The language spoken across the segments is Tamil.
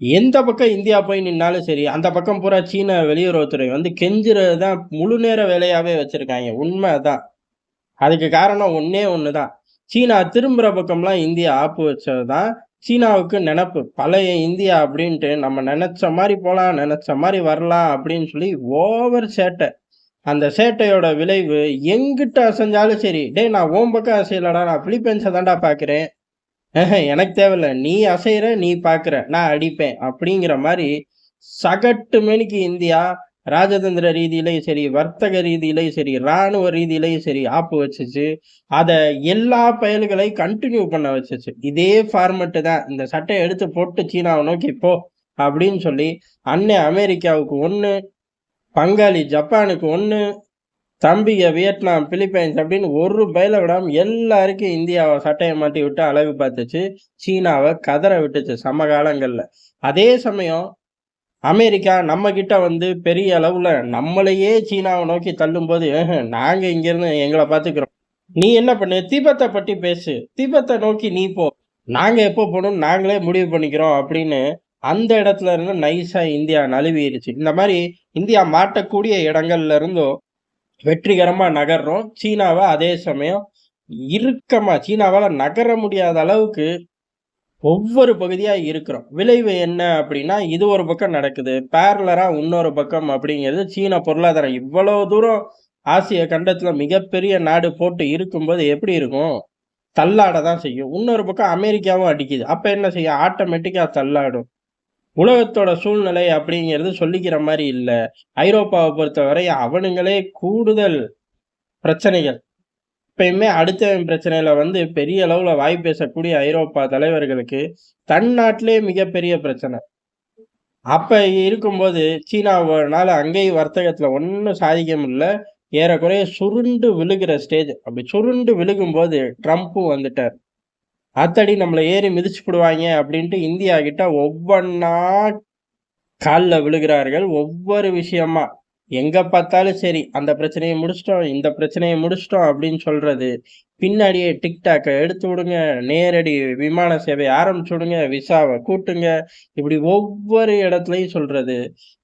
எந்த பக்கம் இந்தியா போய் நின்னாலும் சரி, அந்த பக்கம் பூரா சீன வெளியுறவுத்துறை வந்து கெஞ்சுறது தான் முழு நேர வேலையாவே வச்சிருக்காய்ங்க. உண்ம அதான். அதுக்கு காரணம் ஒண்ணே ஒண்ணு தான். சீனா திரும்புற பக்கம்லாம் இந்தியா ஆப்பு வச்சது தான் சீனாவுக்கு நெனப்பு. பழைய இந்தியா அப்படின்ட்டு நம்ம நெனச்ச மாரி போலாம், நெனச்ச மாரி வரலாம் அப்படின்னு சொல்லி ஓவர் சேட்ட. அந்த சேட்டையோட விளைவு எங்கிட்டு அசஞ்சாலும் சரி, "டேய் நான் உன் பக்கம் அசையலடா, நான் பிலிப்பைன்ஸ தான்டா பார்க்கிறேன். எனக்கு தேவையில்ல. நீ அசைற, நீ பார்க்குற, நான் அடிப்பேன்." அப்படிங்கிற மாரி சகட்டு மேனிக்கு இந்தியா ராஜதந்திர ரீதியிலயும் சரி, வர்த்தக ரீதியிலயும் சரி, ராணுவ ரீதியிலயும் சரி ஆப்பு வச்சுச்சு. அத எல்லா பயல்களையும் கன்டின்யூ பண்ண வச்சுச்சு. இதே ஃபார்மட் தான். இந்த சட்டைய எடுத்து போட்டு சீனாவ நோக்கி போ அப்படின்னு சொல்லி, அண்ணன் அமெரிக்காவுக்கு 1, பங்காளி ஜப்பானுக்கு 1, தம்பிக வியட்நாம், பிலிப்பைன்ஸ் அப்படின்னு ஒரு பயல விடாம எல்லாருக்கும் இந்தியாவ சட்டைய மாட்டி விட்டு அழகு பார்த்துச்சு. சீனாவ கதற விட்டுச்சு சமகாலங்கள்ல. அதே சமயம் அமெரிக்கா நம்மகிட்ட வந்து பெரிய அளவுல நம்மளையே சீனாவ நோக்கி தள்ளும்போது, நாங்க இங்கேருந்து எங்கள பார்த்துக்கிறோம். நீ என்ன பண்ணு, திபெத்த பத்தி பேசு. திபெத்த நோக்கி நீ போ. நாங்க எப்போ போணும்னு நாங்களே முடிவு பண்ணிக்கிறோம்." அப்படின்னு அந்த இடத்துல இருந்து நைஸா இந்தியா நழுவிருச்சு. இந்த மாரி இந்தியா மாட்டக்கூடிய இடங்கள்ல இருந்தும் வெற்றிகரமா நகர்றோம். சீனாவ அதே சமயம் இறுக்கமா சீனாவால நகர முடியாத அளவுக்கு ஒவ்வொரு பகுதியா இருக்கிறோம். விளைவு என்ன அப்படின்னா, இது ஒரு பக்கம் நடக்குது. பேரலரா இன்னொரு பக்கம் அப்படிங்கிறது சீன பொருளாதாரம் இவ்வளவு தூரம் ஆசிய கண்டத்துல மிகப்பெரிய நாடு போட்டு இருக்கும்போது எப்படி இருக்கும்? தள்ளாட தான் செய்யும். இன்னொரு பக்கம் அமெரிக்காவும் அடிக்குது. அப்ப என்ன செய்யும்? ஆட்டோமேட்டிக்கா தள்ளாடும். உலகத்தோட சூழ்நிலை அப்படிங்கிறது சொல்லிக்கிற மாரி இல்ல. ஐரோப்பாவ பொறுத்தவரை அவனுங்களே கூடுதல் பிரச்சனைகள். எப்பயுமே அடுத்தவன் பிரச்சனையில வந்து பெரிய அளவுல வாய் பேசக்கூடிய ஐரோப்பா தலைவர்களுக்கு, தன் நாட்டிலேயே மிகப்பெரிய பிரச்சனை. அப்ப இருக்கும்போது சீனாவுனால அங்கேயும் வர்த்தகத்துல ஒண்ணும் சாதிக்க முடியல. ஏறக்குறைய சுருண்டு விழுகிற ஸ்டேஜ். அப்படி சுருண்டு விழுகும்போது ட்ரம்ப்பும் வந்துட்டார். "ஆத்தாடி நம்மள ஏறி மிதிச்சுப்புடுவாய்ங்க" அப்படின்ட்டு இந்தியா கிட்ட ஒவ்வொன்னா கால்ல விழுகிறார்கள். ஒவ்வொரு விஷயமா. எங்க பார்த்தாலும் சரி, அந்த பிரச்சனைய முடிச்சுட்டோம், இந்த பிரச்சனைய முடிச்சுட்டோம் அப்படின்னு சொல்றது. பின்னாடியே டிக்டாக்க எடுத்து விடுங்க, நேரடி விமான சேவை ஆரம்பிச்சு விடுங்க, விசாவ கூட்டுங்க. இப்படி ஒவ்வொரு இடத்துலயும் சொல்றது.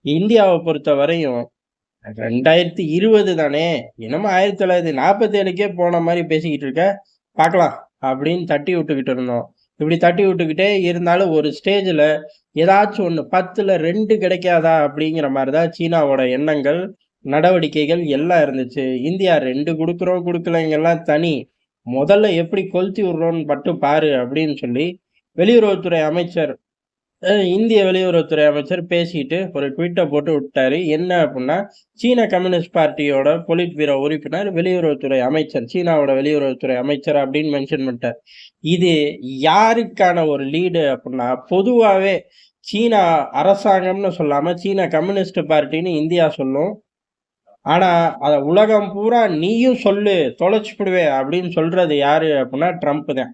இந்தியாவ பொறுத்தவரையும் 2020 தானே, என்னமோ 1947க்கே போன மாரி பேசிக்கிட்டு இருக்க, பார்க்கலாம் அப்படின்னு தட்டி விட்டுக்கிட்டு இருந்தோம். இப்படி தட்டி விட்டுக்கிட்டே இருந்தாலும் ஒரு ஸ்டேஜ்ல ஏதாச்சும் ஒண்ணு 10ல 2 கிடைக்காதா அப்படிங்கிற மாரி தான் சீனாவோட எண்ணங்கள், நடவடிக்கைகள் எல்லாம் இருந்துச்சு. இந்தியா 2 குடுக்குறோம், குடுக்கலைங்கலாம் தனி. முதல்ல எப்படி கொளுத்தி விடுறோம்னு மட்டும் பாரு அப்படின்னு சொல்லி வெளியுறவுத்துறை அமைச்சர் இந்திய வெளியுறவுத்துறை அமைச்சர் பேசிட்டு ஒரு ட்வீட்ட போட்டு விட்டாரு. என்ன அப்புட்ன்னா, சீன கம்யூனிஸ்ட் பார்ட்டியோட பொலிட் பியூரோ உறுப்பினர், வெளியுறவுத்துறை அமைச்சர், சீனாவோட வெளியுறவுத்துறை அமைச்சர் அப்படின்னு மென்ஷன் பண்ணிட்டார். இது யாருக்கான ஒரு லீடு அப்புட்ன்னா, பொதுவாவே சீனா அரசாங்கம்னு சொல்லாம, சீன கம்யூனிஸ்ட் பார்ட்டின்னு இந்தியா சொல்லும். ஆனா, அத உலகம் பூரா நீயும் சொல்லு, தொலைச்சுப்புடுவேன் அப்படின்னு சொல்றது யாரு அப்புட்ன்னா, ட்ரம்ப் தான்.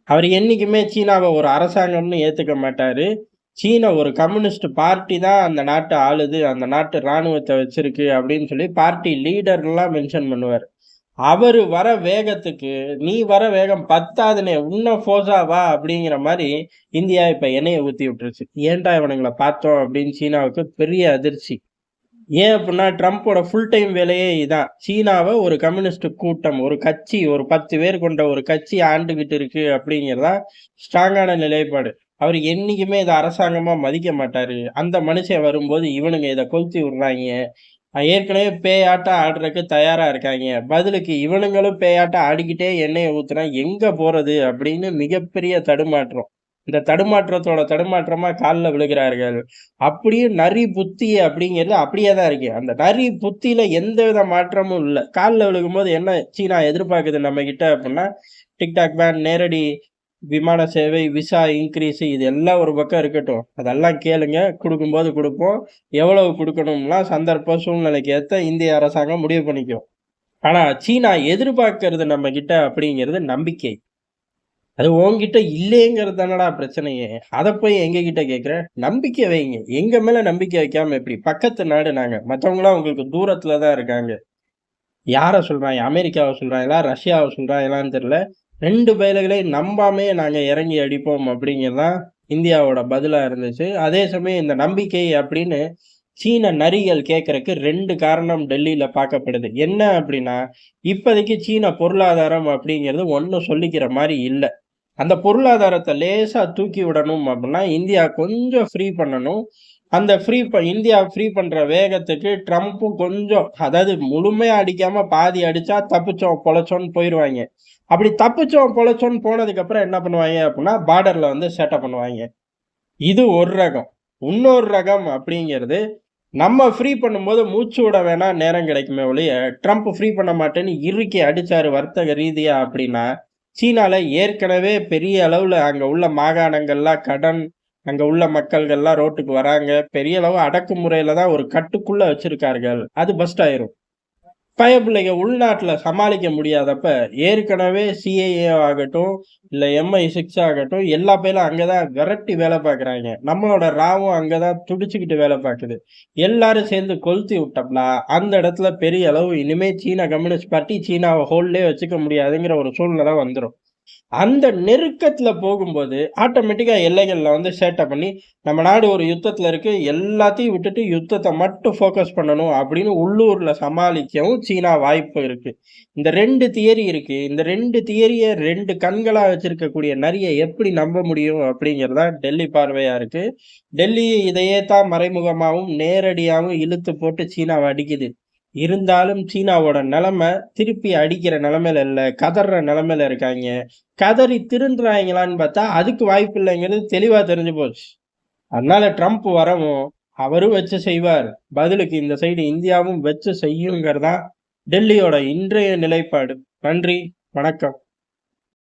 அவரு என்னைக்குமே சீனாவ ஒரு அரசாங்கம்னு ஏத்துக்க மாட்டாரு. சீனா ஒரு கம்யூனிஸ்ட் பார்ட்டி தான் அந்த நாட்ட ஆளுது, அந்த நாட்டு ராணுவத்த வச்சிருக்கு அப்படின்னு சொல்லி பார்ட்டி லீடர்லாம் மென்ஷன் பண்ணுவாரு. அவரு வர வேகத்துக்கு, "நீ வர வேகம் பத்தாதுண்ணே, இன்னும் ஃபோர்ஸா வா" அப்படிங்கிற மாரி இந்தியா இப்ப எண்ணெய ஊத்தி விட்டுருச்சு. ஏன்டா இவனுங்கள பார்த்தோம் அப்படின்னு சீனாவுக்கு பெரிய அதிர்ச்சி. ஏன் அப்புட்ன்னா, ட்ரம்ப்போட ஃபுல் டைம் வேலையே இதான். சீனாவ ஒரு கம்யூனிஸ்ட் கூட்டம், ஒரு கட்சி, ஒரு 10 பேர் கொண்ட ஒரு கட்சி ஆண்டுகிட்டு இருக்கு அப்படிங்கிறது தான் ஸ்ட்ராங்கான நிலைப்பாடு. அவரு என்னைக்குமே இத அரசாங்கமா மதிக்க மாட்டாரு. அந்த மனுஷன் வரும்போது, இவனுங்க இத கொளுத்தி விடுறாய்ங்க. ஏற்கனவே பேயாட்டம் ஆடுறதுக்கு தயாரா இருக்காய்ங்க. பதிலுக்கு இவனுங்களும் பேயாட்டம் ஆடிக்கிட்டே எண்ணெய ஊத்துனா எங்க போறது? அப்படின்னு மிகப்பெரிய தடுமாற்றம். இந்த தடுமாற்றத்தோட தடுமாற்றமா கால்ல விழுகிறார்கள். அப்படியே நரி புத்தி அப்படிங்கிறது அப்படியே தான் இருக்கு. அந்த நரி புத்தியில எந்தவித மாற்றமும் இல்ல. கால்ல விழுகும்போது என்ன சீனா எதிர்பார்க்குது நம்மகிட்ட அப்படின்னா, டிக்டாக் பேன், நேரடி விமான சேவை, விசா இன்கிரீஸ் இது எல்லாம் ஒரு பக்கம் இருக்கட்டும். அதெல்லாம் கேளுங்க. குடுக்கும்போது குடுப்போம். எவ்வளவு குடுக்கணும்லாம் சந்தர்ப்பம், சூழ்நிலைக்கு ஏத்த இந்திய அரசாங்கம் முடிவு பண்ணிக்கும். ஆனா சீனா எதிர்பார்க்கிறது நம்மகிட்ட அப்படிங்கிறது நம்பிக்கை. அது உன்கிட்ட இல்லேங்கிறது தானடா பிரச்சனையே! அத போய் எங்ககிட்ட கேட்கிற? நம்பிக்கை வைங்க. எங்க மேல நம்பிக்கை வைக்காம எப்படி? பக்கத்து நாடு நாங்க. மத்தவங்கலாம் உங்களுக்கு தூரத்துல தான் இருக்காங்க. யார சொல்றாய்ங்க? அமெரிக்காவ சொல்றாய்ங்களா? ரஷ்யாவ சொல்றாய்ங்களான்னு தெரியல. 2 பயலுகளையும் நம்பாமயே நாங்க இறங்கி அடிப்போம் அப்படிங்கிறது தான் இந்தியாவோட பதிலா இருந்துச்சு. அதே சமயம் இந்த நம்பிக்கை அப்படின்னு சீன நரிகள் கேட்கறக்கு 2 காரணம் டெல்லியில பார்க்கப்படுது. என்ன அப்படின்னா, இப்போதைக்கு சீன பொருளாதாரம் அப்படிங்கிறது ஒண்ணும் சொல்லிக்கிற மாரி இல்ல. அந்த பொருளாதாரத்த லேசா தூக்கி விடணும் அப்படின்னா, இந்தியா கொஞ்சம் ஃப்ரீ பண்ணணும். அந்த இந்தியா ஃப்ரீ பண்ற வேகத்துக்கு ட்ரம்ப்பும் கொஞ்சம் அதாவது முழுமையா அடிக்காம பாதி அடிச்சா தப்பிச்சோம், பொழச்சோம்ன்னு போயிருவாய்ங்க. அப்படி தப்பிச்சோம், பொழச்சோம்ன்னு போனதுக்கப்புறம் என்ன பண்ணுவாய்ங்க அப்படின்னா, பார்டர்ல வந்து சேட்டை பண்ணுவாய்ங்க. இது ஒரு ரகம். இன்னொரு ரகம் அப்படிங்கிறது, நம்ம ஃப்ரீ பண்ணும்போது மூச்சு விட வேணா நேரம் கிடைக்குமே ஒழிய, ட்ரம்ப் ஃப்ரீ பண்ண மாட்டேன்னு இறுக்கி அடிச்சாரு வர்த்தக ரீதியா அப்படின்னா, சீனால ஏற்கனவே பெரிய அளவுல அங்க உள்ள மாகாணங்கள்லாம் கடன், அங்க உள்ள மக்கள்கள்லாம் ரோட்டுக்கு வராங்க. பெரிய அளவு அடக்குமுறையில தான் ஒரு கட்டுக்குள்ள வச்சிருக்கார்கள். அது பஸ்ட் ஆயிரும். பயப்பிள்ளைங்க உள்நாட்டுல சமாளிக்க முடியாதப்ப, ஏற்கனவே சிஐஏ ஆகட்டும், இல்ல MI6 ஆகட்டும், எல்லா பயலும் அங்க தான் விரட்டி வேலை பார்க்குறாய்ங்க. நம்மளோட ராவும் அங்க தான் துடிச்சுக்கிட்டு வேலை பார்க்குது. எல்லாரும் சேர்ந்து கொளுத்தி விட்டோம்னா, அந்த இடத்துல பெரிய அளவு இனிமே சீன கம்யூனிஸ்ட் பார்ட்டி சீனாவ ஹோல்ட்லயே வச்சுக்க முடியாதுங்கிற ஒரு சூழ்நிலை வந்துரும். அந்த நெருக்கத்துல போகும்போது, ஆட்டோமேட்டிக்கா எல்லைகள்ல வந்து சேட்டை பண்ணி, நம்ம நாடு ஒரு யுத்தத்துல இருக்கு. எல்லாத்தையும் விட்டுட்டு யுத்தத்த மட்டும் ஃபோக்கஸ் பண்ணணும் அப்படின்னு உள்ளூர்ல சமாளிக்கவும் சீனா வாய்ப்பு இருக்கு. இந்த 2 தியரி இருக்கு. இந்த 2 தியரிய 2 கண்களா வச்சிருக்கக்கூடிய நரிய எப்படி நம்ப முடியும் அப்படிங்கிறது தான் டெல்லி பார்வையா இருக்கு. டெல்லி இதையே தான் மறைமுகமாவும், நேரடியாவும் இழுத்து போட்டு சீனாவ அடிக்குது. இருந்தாலும் சீனாவோட நிலைமை திருப்பி அடிக்கிற நிலைமையில இல்ல. கதர்ற நிலைமையில இருக்காய்ங்க. கதறி திருந்துறாய்ங்களான்னு பார்த்தா, அதுக்கு வாய்ப்பு இல்லைங்கிறது தெளிவா தெரிஞ்சு போச்சு. அதனால ட்ரம்ப் வரவும், அவரும் வச்சு செய்வார். பதிலுக்கு இந்த சைடு இந்தியாவும் வச்சு செய்யுங்கிறது தான் டெல்லியோட இன்றைய நிலைப்பாடு. நன்றி, வணக்கம்.